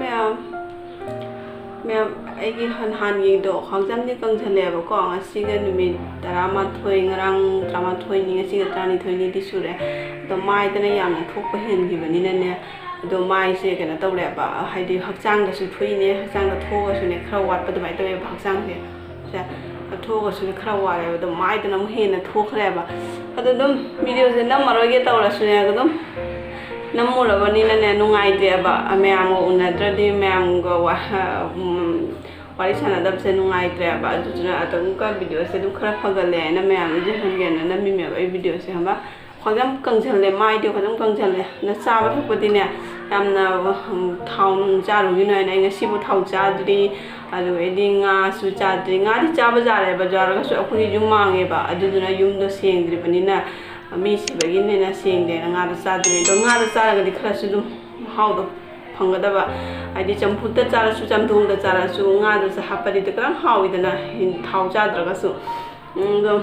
Ma'am आई हानगीदो खाजमदी कंसलेबको ngasiga numit 11 ngarang 13 ni ngasiga 12 ni di sure do mai dana yamna thokpa hengibanina ne do mai se kana tawreba haidi hakchang da su thui ne hakchang da thoga su ne khara wat pa dai tawe hakchang se sa thoga su ne khara ware do mai dana mu hena thokreba ado dum video se namaroge tawra su ne dum namurabani ne nungai deba amyam unadradi myam go wari sanadab se nungai deba aduna atungka video se du khara phagale na myam je hangena na mi me ai video se hamba khojam kangchale mai de khojam kangchale na chaba thapadi ne yamna thaun charu yuna na ngasi bu thau cha dri alu edi nga su cha dri nga di chaba jare ba jara su akhuni yum mange ba aduna yum do sengdri pani na mi sibagi ne na sengde nga da sa dri do nga da sa ga di khara su dum how do phangada adi champutta chara su chamthung da chara su nga da sa hapadi de kran hawi da na thau cha dra ga su do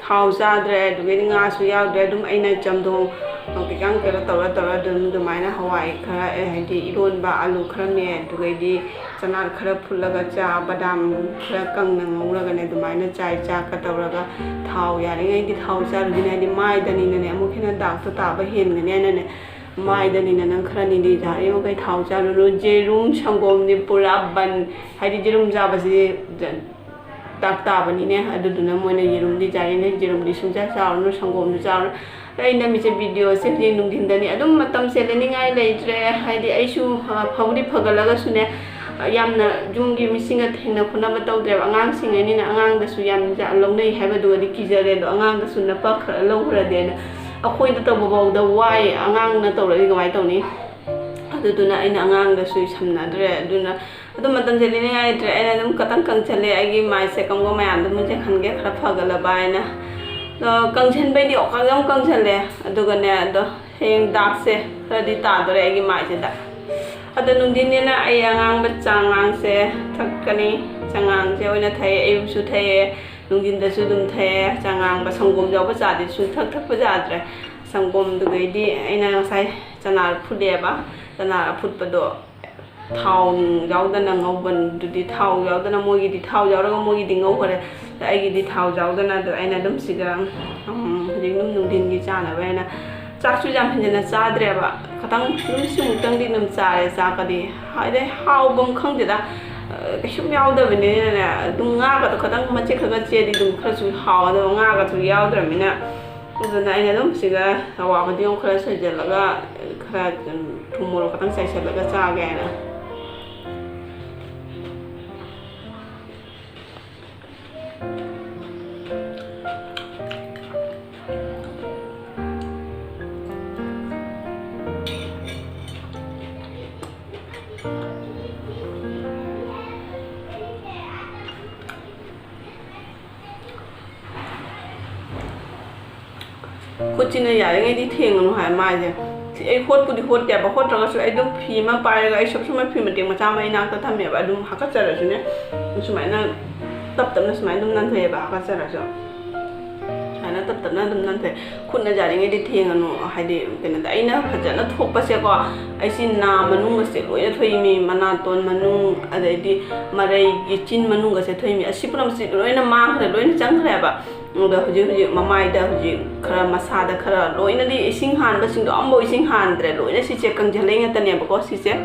thau cha dre du ge nga su yaw dre dum aina chamthung ke kang ke tawra dum maina hawai khara adi iron ba alu khara me du ge di chanar khara phulaga cha badam khara kang na ngura ga ne du maina chai cha ka tawra ga thau ya ri di thau cha ru ne di mai da ni ne amu khina dak to ta ba hen ne ne mai da ni na nang khara ni di ja e mo kai thau cha ru je room sangom ni pura ban hadi je room ja ba si tak ta ba ni ne adu du na mo ne je room di ja ne je room di su ja sa ru sangom du ja aina mi se video se ni nung din da ni adum matam se le ni ngai le tre hadi ai su phawdi phagalaga su ne yamna junggi misinga thengna khuna ba taw dre angang sing ani na angang da su yam ja longnei haba du di kijare do angang da su na pa khra lo khra de na akhoi da taw baw da wai angang na taw ri gamai taw ni adu du na aina angang da su samna dre du na adu matam se le ni ngai tre aina dum katang kang chale ai gi mai se kam go mayam dum je khan ge khra phagala bai na kang chen bai di okang kang chale adu ga ne do heng dak se khadi ta dre ai gi mai se da ada nungdin ne na ai angang ba changang se thakani changang se oina thai ai su thai nungdin da su dum thai changang ba sanggom jaw ba cha di su thak ba ja dre sanggom du ge di aina sai chanar phule ba chanar phut pa do thau jaw da na ngau ban du di thau jaw da na mo gi di thau jaw ra mo gi di ngau khare da ai gi di thau jaw da na do aina dum siga jing nungdin gi cha na ba na chak chu jam phin na cha dre ba katang num sum tang di num cha re cha ka di hai de hau bom khang de da ke shum yaw da bine na dung nga ka katang ma che kha che di dung kha chu hau da nga ka chu yaw dra mina uda na ina dum siga wa ba di ong kha sa je la ga kha thumoro katang sai sa la ga cha ga na Kucing ya, yang ini tiang anu hai mai je. Ai hot pudi hot ya, bah hot raga su ai dum pi ma pai raga ai sab sumai pi ma tiang macam ai nak ta me ba dum hakat cara su ne. Sumai na tap na sumai dum nan the ba hakat cara su. Ana tap na dum nan the. Kun na ja yang ini tiang anu hai de kena da ai na phaja na thok pa se ko ai sin na manung se loi na thoi mi mana ton manung adai di marai gi chin manung ga se thoi mi asipram se loi na ma khre loi na chang khre ba da huji mamai da huji khara masa da khara loina di ising han ba sing do ambo ising han dre loina si che kang jale nga tane ba ko si che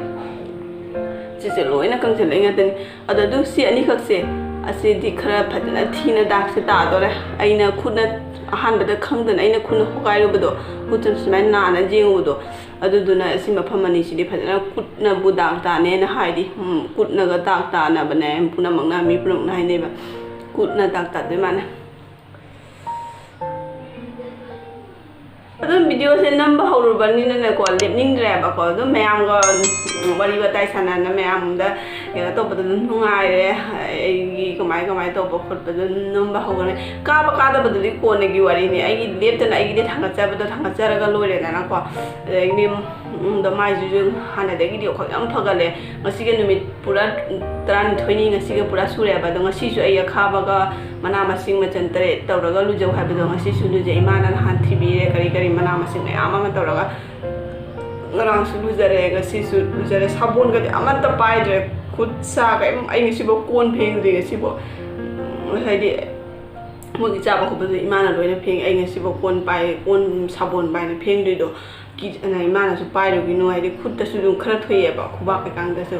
loina kang jale nga tane ada du si ani khak se ase di khara phadna thina dak se ta do re aina khuna ahan ba da khang dan aina khuna hokai ro ba do kutan smai na na jeng do adu du na si ma phamani si di phadna kutna bu dak ta ne na hai di kutna ga dak ta na ba ne puna mang na mi puna na hai ne ba kutna dak ta de ma na adum video se number hauru bani na ko lepning dre ba ko dum mayam go wari batai sana na mayam da ya to ba dum ngai re ai kamai to ba khot ba dum number hauru ne ka da ba di ko ne gi wari ne ai lep ta ai gi thanga cha ba da thanga cha ra ga loi re na ko ni da mai ju hana da gi di ko am phaga le ngasi ge numit pura tran thoini ngasi ge pura sure ba da ngasi su ai kha ba ga mana masing macam tere tau raga lu jauh habis ngasi su lu je imana han thibi re kari mana masing ai ama ma tau raga ngarangsу lujare ngasisu lujare sabon ga amanta paidre khut sa ga ai ngasibo kon phengri ngasibo haidi mogi chaba khobadu imana loina pheng ai ngasibo kon pai kon sabon pai na phengri do ki na imana su pai ro gi no haidi khut ta su dum khara thoye ba khuba ka kang da su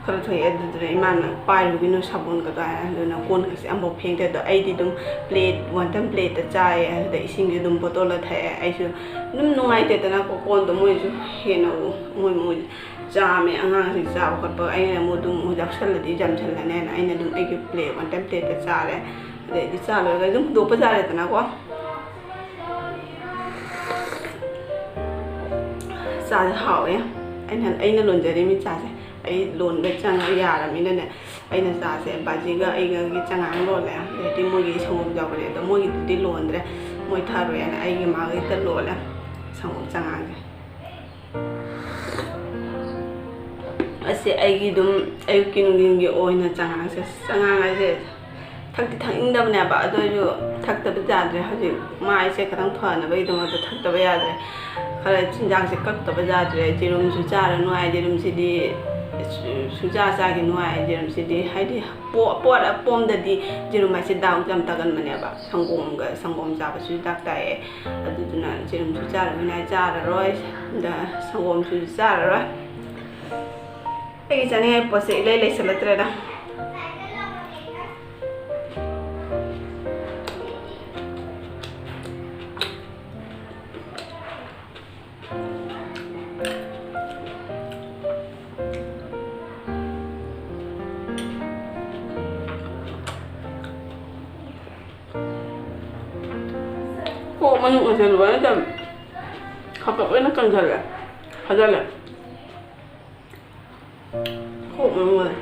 khara thoye adudre imana pai ro gi no sabon ga da na kon kasi ambo pheng da ai di dum plate one time plate ta chai da ising gi dum botol la thae ai su dum nungai te na ko kon do moi su he no moi jame angang si sa ko pa ai na mo dum mo jak sal di jam sal na na ai na dum ai gi plate one time plate ta cha le de di cha lo ga dum do pa ja le ta na ko cha hao ya ai na lon jare mi cha se ai lon ga chang ya ra mi na ne ai na cha se ba ji ga ai ga gi chang ang lo le de ti mo gi song ja ba le to mo gi ti lon dre mo tha ro ya na ai gi ma gi ta lo le song chang ang ase ai gi dum ai kin ngin gi oi na chang ang se chang ang ai se thak ti thak ing da ne ba do ju thak ta ba ja dre ha ji mai se ka tang thwa na ba dum ta thak ta ba ya dre khara chin jang se kak ta ba ja dre ji rum su cha ra no ai ji rum si di su cha sa gi no ai ji rum si di hai di po da pom da di ji rum mai se daw jam ta gan ma ne ba sanggom ja ba su dak ta e adu na ji rum su cha ra na cha ra roi da sanggom su cha ra roi ai jani ai po se le se la tre da kok manuk nasi luar macam kakak pun nak jalan, jalan. Kok manuk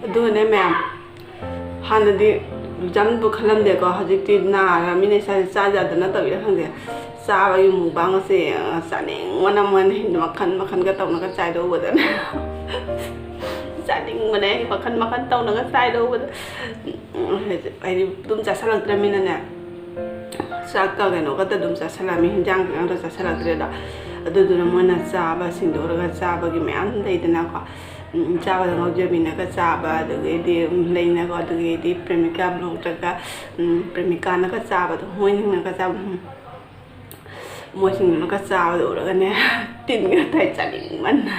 ꯑꯗꯨꯅꯦ ꯃꯌꯥꯝ ꯍꯥꯟꯅꯗꯤ ꯖꯝꯕꯨ ꯈꯜꯂꯝꯗꯦꯀꯣ ꯍꯧꯖꯤꯛꯇꯤ ꯅꯥꯔꯕꯅꯤꯅ ꯏꯁꯥꯁꯦ ꯆꯥꯖꯗꯅ ꯇꯧꯏꯔ ꯈꯪꯗꯦ ꯆꯥꯕꯒꯤ ꯃꯨꯛꯕꯥꯡꯁꯦ ꯆꯥꯅꯤꯡꯕꯅ ꯃꯈꯟ ꯃꯈꯟꯒ ꯇꯧꯅꯒ ꯆꯥꯏꯗꯧꯕꯗꯅꯦ ꯆꯥꯅꯤꯡꯕꯅꯦ ꯃꯈꯟ ꯇꯧꯅꯒ ꯆꯥꯏꯗꯧꯕꯗ ꯍꯥꯏꯗꯤ ꯑꯗꯨꯝ ꯆꯥꯁꯜꯂꯛꯇ꯭ꯔꯕꯅꯤꯅꯅꯦ ꯆꯥꯛꯀ ꯀꯩꯅꯣꯒꯇ ꯑꯗꯨꯝ ꯆꯥꯁꯜꯂꯛꯑꯃꯤ ꯍꯤꯟꯖꯥꯡ ꯀꯩꯀꯥꯡꯗ ꯆꯥꯁꯜꯂꯛꯇ꯭ꯔꯦꯗ ꯑꯗꯨꯗꯨꯅ ꯃꯣꯏꯅ ꯆꯥꯕ ꯁꯤꯡꯗꯣꯛꯔꯒ ꯆꯥꯕꯒꯤ ꯃꯌꯥꯝ ꯂꯩꯗꯅꯀꯣ ꯆꯥꯕꯗ ꯉꯥꯎꯖꯕꯤꯅꯒ ꯆꯥꯕ ꯑꯗꯨꯗꯒꯤꯗꯤ ꯂꯩꯅꯀꯣ ꯑꯗꯨꯗꯒꯤꯗꯤ ꯄ꯭ꯔꯦꯃꯤꯀꯥ ꯕ꯭ꯂꯣꯛꯇꯒ ꯄ꯭ꯔꯦꯃꯤꯀꯥꯅꯒ ꯆꯥꯕꯗꯣ ꯃꯣꯏꯁꯤꯡꯅꯒ ꯆꯥꯕ ꯃꯣꯏꯁꯤꯡꯗꯨꯅꯒ ꯆꯥꯕꯗ ꯎꯔꯒꯅꯦ ꯇꯤꯟꯒ ꯇꯥꯏ ꯆꯥꯅꯤꯡꯃꯟꯅ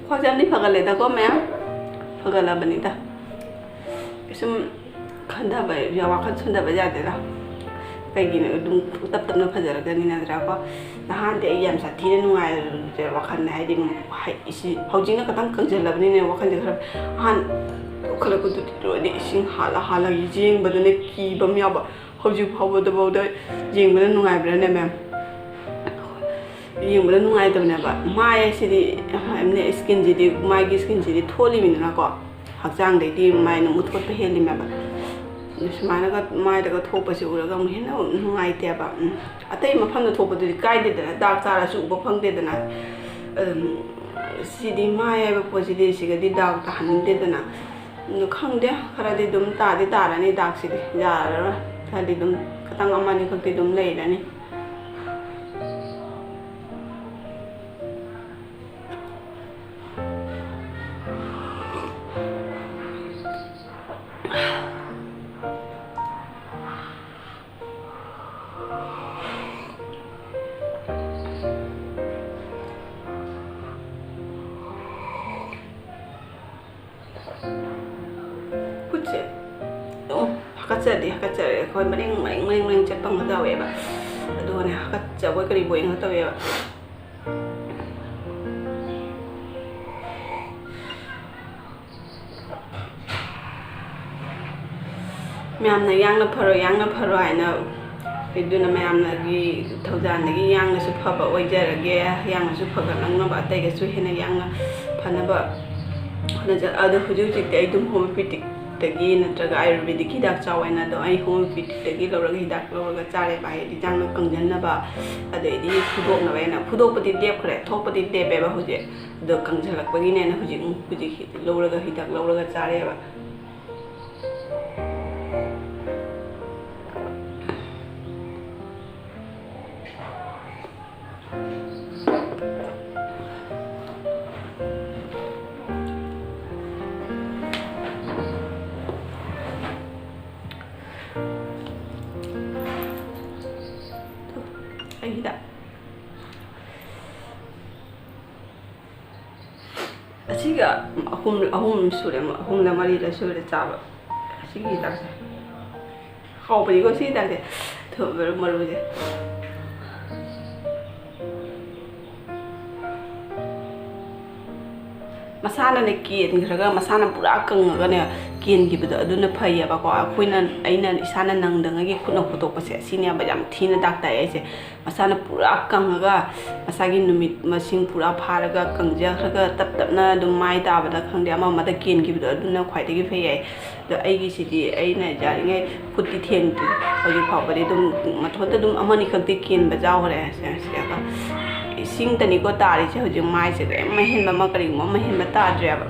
ꯈ꯭ꯋꯥꯡꯖꯝꯗꯤ ꯐꯒꯠꯂꯦꯗꯀꯣ ꯃꯌꯥꯝ ꯐꯒꯠꯂꯕꯅꯤꯗ ꯁꯨꯝ ꯈꯟꯊꯕ ꯋꯥꯈꯜ ꯁꯣꯟꯊꯕ ꯌꯥꯗꯦꯗ ꯀꯩꯒꯤꯅꯣ ꯑꯗꯨꯝ ꯇꯞ ꯇꯞꯅ ꯐꯖꯔꯛꯀꯅꯤ ꯅꯠꯇ꯭ꯔꯥꯀꯣ ꯅꯍꯥꯟꯗꯤ ꯑꯩ ꯌꯥꯝ ꯁꯥꯊꯤꯅ ꯅꯨꯡꯉꯥꯏꯔꯦ ꯋꯥꯈꯜꯗ ꯍꯥꯏꯗꯤ ꯍꯧꯖꯤꯛꯅ ꯈꯤꯇꯪ ꯀꯪꯁꯤꯜꯂꯕꯅꯤꯅ ꯋꯥꯈꯜꯁꯦ ꯈꯔ ꯑꯍꯥꯟ ꯈꯜꯂꯛꯄꯗꯨꯗꯤ ꯂꯣꯏꯅ ꯏꯁꯤꯡ ꯍꯥꯜꯂ ꯌꯦꯡꯕꯗꯅ ꯀꯤꯕ ꯑꯃ ꯌꯥꯎꯕ ꯍꯧꯖꯤꯛ ꯐꯥꯎꯕꯗ ꯌꯦꯡꯕꯗ ꯅꯨꯡꯉꯥꯏꯕ꯭ꯔꯥꯅꯦ ꯃꯦꯝ ꯌꯦꯡꯕꯗ ꯅꯨꯡꯉꯥꯏꯇꯕꯅꯦꯕ ꯃꯥꯏ ꯑꯁꯤꯗꯤ ꯏꯁꯀꯤꯟꯁꯤꯗꯤ ꯃꯥꯏꯒꯤ ꯏꯁꯀꯤꯟꯁꯤꯗꯤ ꯊꯣꯜꯂꯤꯃꯤꯗꯅꯀꯣ ꯍꯛꯆꯥꯡꯗꯩꯗꯤ ꯃꯥꯏꯅ ꯑꯃꯨꯛ ꯊꯣꯠꯄ ꯍꯦꯜꯂꯤꯃꯦꯕ ꯁꯨꯃꯥꯏꯅꯒ ꯃꯥꯏꯗꯒ ꯊꯣꯛꯄꯁꯤ ꯎꯔꯒ ꯑꯃꯨꯛ ꯍꯦꯟꯅ ꯅꯨꯡꯉꯥꯏꯇꯦꯕ ꯑꯇꯩ ꯃꯐꯝꯗ ꯊꯣꯛꯄꯗꯨꯗꯤ ꯀꯥꯏꯗꯦꯗꯅ ꯗꯥꯛ ꯆꯥꯔꯁꯨ ꯎꯕ ꯐꯪꯗꯦꯗꯅ ꯁꯤꯗꯤ ꯃꯥꯏ ꯍꯥꯏꯕ ꯄꯣꯠꯁꯤꯗꯤ ꯁꯤꯒꯗꯤ ꯗꯥꯛ ꯇꯥꯍꯟꯅꯤꯡꯗꯦꯗꯅ ꯑꯗꯨ ꯈꯪꯗꯦ ꯈꯔꯗꯤ ꯑꯗꯨꯝ ꯇꯥꯔꯅꯤ ꯗꯥꯛꯁꯤꯗꯤ ꯌꯥꯔꯔꯣꯏ ꯈꯔꯗꯤ ꯑꯗꯨꯝ ꯈꯤꯇꯪ ꯑꯃꯅꯤ ꯈꯛꯇꯤ ꯑꯗꯨꯝ ꯂꯩꯔꯅꯤ ꯍꯥꯀꯠꯆꯔꯦ ꯑꯩꯈꯣꯏ ꯃꯔꯦꯡ ꯆꯠꯄ ꯑꯃ ꯇꯧꯋꯦꯕ ꯑꯗꯨꯒꯅꯦ ꯍꯥꯀꯠꯆꯕꯣꯏ ꯀꯔꯤꯕꯣꯏ ꯉꯥꯛ ꯇꯧꯋꯦꯕ ꯃꯌꯥꯝꯅ ꯌꯥꯡꯅ ꯐꯔꯣ ꯍꯥꯏꯅ ꯑꯗꯨꯅ ꯃꯌꯥꯝꯅꯒꯤ ꯊꯧꯖꯥꯟꯗꯒꯤ ꯌꯥꯡꯅꯁꯨ ꯐꯕ ꯑꯣꯏꯖꯔꯒꯦ ꯌꯥꯡꯅꯁꯨ ꯐꯒꯠꯂꯛꯅꯕ ꯑꯇꯩꯒꯁꯨ ꯍꯦꯟꯅ ꯌꯥꯡꯅ ꯐꯅꯕ ꯍꯣꯠꯅꯖꯩ ꯑꯗꯣ ꯍꯧꯖꯤꯛꯇꯤ ꯑꯩ ꯑꯗꯨꯝ ꯍꯣꯃꯤꯌꯣꯄꯦꯊꯤꯛꯇꯒꯤ ꯅꯠꯇ꯭ꯔꯒ ꯑꯥꯌꯨꯔꯚꯦꯗꯤꯛ ꯍꯤꯗꯥꯛ ꯆꯥꯎꯋꯦꯅ ꯑꯗꯣ ꯑꯩ ꯍꯣꯃꯤꯌꯣꯄꯦꯊꯤꯛꯇꯒꯤ ꯂꯧꯔꯒ ꯍꯤꯗꯥꯛ ꯂꯧꯔꯒ ꯆꯥꯔꯦꯕ ꯍꯥꯏꯗꯤ ꯌꯥꯡꯅ ꯀꯪꯁꯤꯟꯅꯕ ꯑꯗꯩꯗꯤ ꯐꯨꯗꯣꯛꯅꯕ ꯑꯩꯅ ꯐꯨꯗꯣꯛꯄꯗꯤ ꯂꯦꯞꯈ꯭ꯔꯦ ꯊꯣꯛꯄꯗꯤ ꯂꯦꯞꯄꯦꯕ ꯍꯧꯖꯤꯛ ꯑꯗꯣ ꯀꯪꯁꯤꯜꯂꯛꯄꯒꯤꯅꯦꯅ ꯍꯧꯖꯤꯛ ꯂꯧꯔꯒ ꯍꯤꯗꯥꯛ ꯂꯧꯔꯒ ꯆꯥꯔꯦꯕ ꯑꯩꯗ ꯑꯁꯤꯒ ꯑꯍꯨꯝ ꯁꯨꯔꯦ ꯑꯍꯨꯝꯗ ꯃꯔꯤꯗ ꯁꯨꯔꯦ ꯆꯥꯕ ꯑꯁꯤꯒꯤ ꯍꯤꯗꯥꯛꯁꯦ ꯍꯥꯎꯕꯅꯤꯀꯣ ꯁꯤ ꯍꯤꯗꯥꯛꯁꯦ ꯊꯨꯝ ꯃꯔꯨꯁꯦ ꯃꯁꯥꯅꯅꯦ ꯀꯦꯟꯈ꯭ꯔꯒ ꯃꯁꯥꯅ ꯄꯨꯔꯥ ꯀꯪꯉꯒꯅꯦ ꯀꯦꯟꯈꯤꯕꯗꯣ ꯑꯗꯨꯅ ꯐꯩꯌꯦꯕꯀꯣ ꯑꯩꯅ ꯏꯁꯥꯅ ꯅꯪꯗꯉꯩꯒꯤ ꯈꯨꯠꯅ ꯍꯣꯠꯇꯣꯛꯄꯁꯦ ꯁꯤꯅꯦꯕ ꯌꯥꯝ ꯊꯤꯅ ꯗꯥꯛ ꯇꯥꯏ ꯑꯩꯁꯦ ꯃꯁꯥꯅ ꯄꯨꯔꯥ ꯀꯪꯉꯒ ꯃꯁꯥꯒꯤ ꯅꯨꯃꯤꯠ ꯃꯁꯤꯡ ꯄꯨꯔꯥ ꯐꯥꯔꯒ ꯀꯪꯖꯈ꯭ꯔꯒ ꯇꯞꯅ ꯑꯗꯨꯝ ꯃꯥꯏ ꯇꯥꯕꯗ ꯈꯪꯗꯦ ꯑꯃꯗ ꯀꯦꯟꯈꯤꯕꯗꯣ ꯑꯗꯨꯅ ꯈ꯭ꯋꯥꯏꯗꯒꯤ ꯐꯩ ꯑꯗꯣ ꯑꯩꯒꯤꯁꯤꯗꯤ ꯑꯩꯅ ꯌꯥꯔꯤꯉꯩ ꯈꯨꯠꯇꯤ ꯊꯦꯡꯗ꯭ꯔꯤ ꯍꯧꯖꯤꯛ ꯐꯥꯎꯕꯗꯤ ꯑꯗꯨꯝ ꯃꯊꯣꯟꯗ ꯑꯗꯨꯝ ꯑꯃꯅꯤ ꯈꯛꯇꯤ ꯀꯦꯟꯕ ꯌꯥꯎꯈ꯭ꯔꯦ ꯏꯁꯤꯡꯇꯅꯤꯀꯣ ꯇꯥꯔꯤꯁꯦ ꯍꯧꯖꯤꯛ ꯃꯥꯏꯁꯦ ꯀꯔꯤꯝ ꯃꯍꯦꯟꯕ ꯑꯃ ꯀꯔꯤꯒꯨꯝꯕ ꯃꯍꯦꯟꯕ ꯇꯥꯗ꯭ꯔꯦꯕ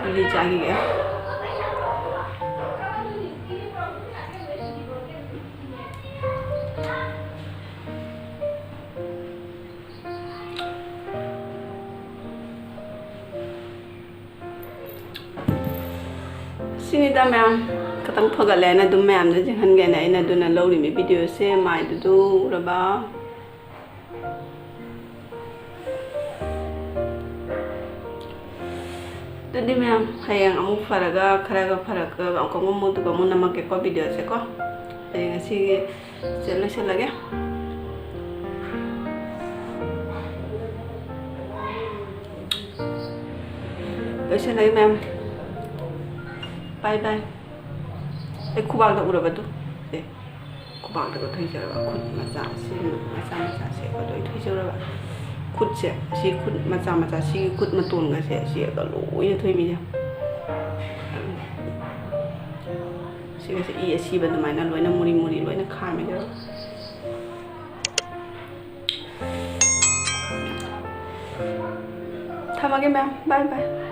ꯒꯨꯂꯤ ꯆꯥꯈꯤꯒꯦ ꯁꯤꯅꯤꯗ ꯃꯌꯥꯝ ꯈꯤꯇꯪ ꯐꯒꯠꯂꯦꯅ ꯑꯗꯨꯝ ꯃꯌꯥꯝꯗ ꯌꯦꯡꯍꯟꯒꯦꯅ ꯑꯩꯅ ꯑꯗꯨꯅ ꯂꯧꯔꯤꯕ ꯚꯤꯗꯤꯑꯣꯁꯦ ꯃꯥꯏꯗꯨꯗꯨ ꯎꯔꯕ ꯑꯗꯨꯗꯤ ꯃꯌꯥꯝ ꯍꯌꯦꯡ ꯑꯃꯨꯛ ꯐꯔꯒ ꯈꯔꯒ ꯐꯔꯛꯒ ꯑꯃꯨꯛꯀ ꯑꯃꯨꯛ ꯅꯝꯃꯛꯀꯦꯀꯣ ꯚꯤꯗꯤꯑꯣꯁꯦꯀꯣ ꯍꯌꯦꯡ ꯉꯁꯤꯒꯤ ꯂꯣꯏꯁꯤꯜꯂꯒꯦ ꯃꯌꯥꯝ ꯕꯥꯏ ꯕꯥꯏ ꯑꯩ ꯈꯨꯕꯥꯛꯇ ꯎꯔꯕꯗꯨ ꯈꯨꯕꯥꯛꯇꯒ ꯊꯣꯏꯖꯔꯕ ꯈꯨꯠ ꯃꯆꯥ ꯁꯦ ꯂꯣꯏ ꯊꯣꯏꯖꯔꯕ ꯈꯨꯠꯁꯦ ꯑꯁꯤ ꯈꯨꯠ ꯃꯆꯥ ꯁꯤꯒꯤ ꯈꯨꯠ ꯃꯇꯣꯟꯒꯁꯦ ꯑꯁꯤꯒ ꯂꯣꯏꯅ ꯊꯣꯏꯃꯤꯁꯦ ꯁꯤꯒꯁꯦ ꯏ ꯑꯁꯤꯕ ꯑꯗꯨꯃꯥꯏꯅ ꯂꯣꯏꯅ ꯃꯨꯔꯤ ꯂꯣꯏꯅ ꯈꯥꯝꯃꯤꯖꯔꯕ ꯊꯝꯃꯒꯦ ꯃꯌꯥꯝ ꯕꯥꯏ ꯕꯥꯏ